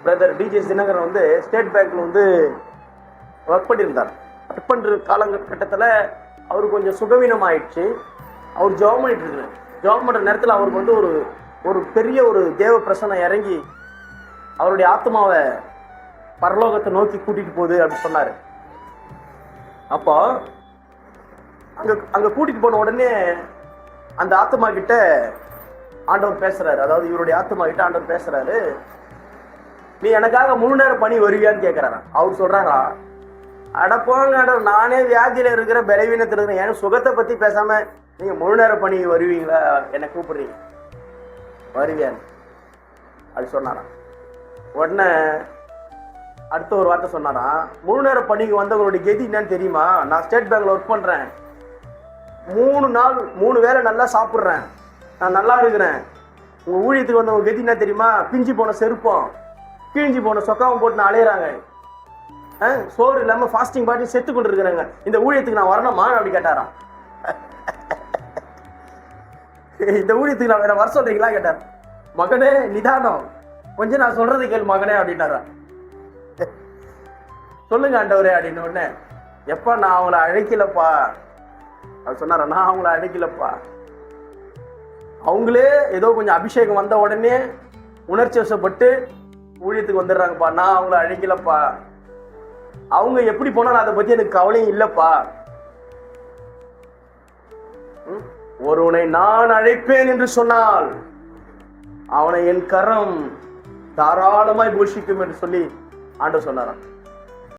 Brother DJ Dinakaran வந்து state பேங்க்ல வந்து ஒர்க் பண்ணியிருந்தார். ஒர்க் பண்ணுற காலகட்டத்தில் அவருக்கு கொஞ்சம் சுகவீனம் ஆயிடுச்சு. அவர் ஜாப் பண்ணிட்டு இருக்கிறார். ஜாப் பண்ணுற நேரத்தில் அவருக்கு வந்து ஒரு பெரிய ஒரு தேவ பிரசனை இறங்கி அவருடைய ஆத்மாவை பரலோகத்தை நோக்கி கூட்டிட்டு போகுது அப்படின்னு சொன்னார். அப்போ அங்கே கூட்டிட்டு போன உடனே அந்த ஆத்மா கிட்ட ஆண்டவர் பேசுறாரு. அதாவது இவருடைய ஆத்மா கிட்ட ஆண்டவர் பேசுறாரு, நீ எனக்காக முழு நேரம் பணி வருவியான்னு கேட்கிறாராம். அவர் சொல்றாரா, அடப்போங்க ஆண்டவர், நானே வியாதியில இருக்கிற பலவீனத்தில் இருக்கிறேன், எனக்கு சுகத்தை பத்தி பேசாம நீங்க முழு நேரம் பணி வருவீங்களா, என்னை கூப்பிடுறீங்க, வருவியான்னு அப்படி சொன்னாராம். உடனே அடுத்த ஒரு வார்த்தை சொன்னாராம், முழு நேர பணிக்கு வந்தவங்களுடைய கெதி என்னன்னு தெரியுமா, நான் ஸ்டேட் பேங்க்ல ஒர்க் பண்றேன், 3 நாள் 3 வேளை நல்லா சாப்பிட்றேன், நான் நல்லா இருக்கிறேன். உங்க ஊழியத்துக்கு வந்தவங்க கெதி என்ன தெரியுமா, பிஞ்சு போன செருப்பம் கிழிஞ்சி போன சொக்காவும் போட்டு நான் அலையிறாங்க, சோறு இல்லாம ஃபாஸ்டிங் பாட்டி செத்து கொண்டு இருக்கிறாங்க, இந்த ஊழியத்துக்கு நான் வரணுமா அப்படி கேட்டாராம். இந்த ஊழியத்துக்கு நான் வேற வர சொல்றீங்களா கேட்டார். மகனே நிதானம், கொஞ்சம் நான் சொல்றது கேள் மகனே அப்படின்னாரா. சொல்லுங்க ஆண்டவரே அப்படின்னு உடனே, எப்ப நான் அவங்கள அழைக்கலப்பா அவர் சொன்னார, நான் அவங்கள அழைக்கலப்பா, அவங்களே ஏதோ கொஞ்சம் அபிஷேகம் வந்த உடனே உணர்ச்சி வசப்பட்டு ஊழியத்துக்கு வந்துடுறாங்கப்பா, நான் அவங்கள அழைக்கலப்பா, அவங்க எப்படி போனாலும் அதை பத்தி எனக்கு கவலையும் இல்லப்பா. ஒருவனை நான் அழைப்பேன் என்று சொன்னால் அவனை என் கரம் தாராளமாய் போஷிக்கும் என்று சொல்லி ஆண்டவர் சொன்னாராம்.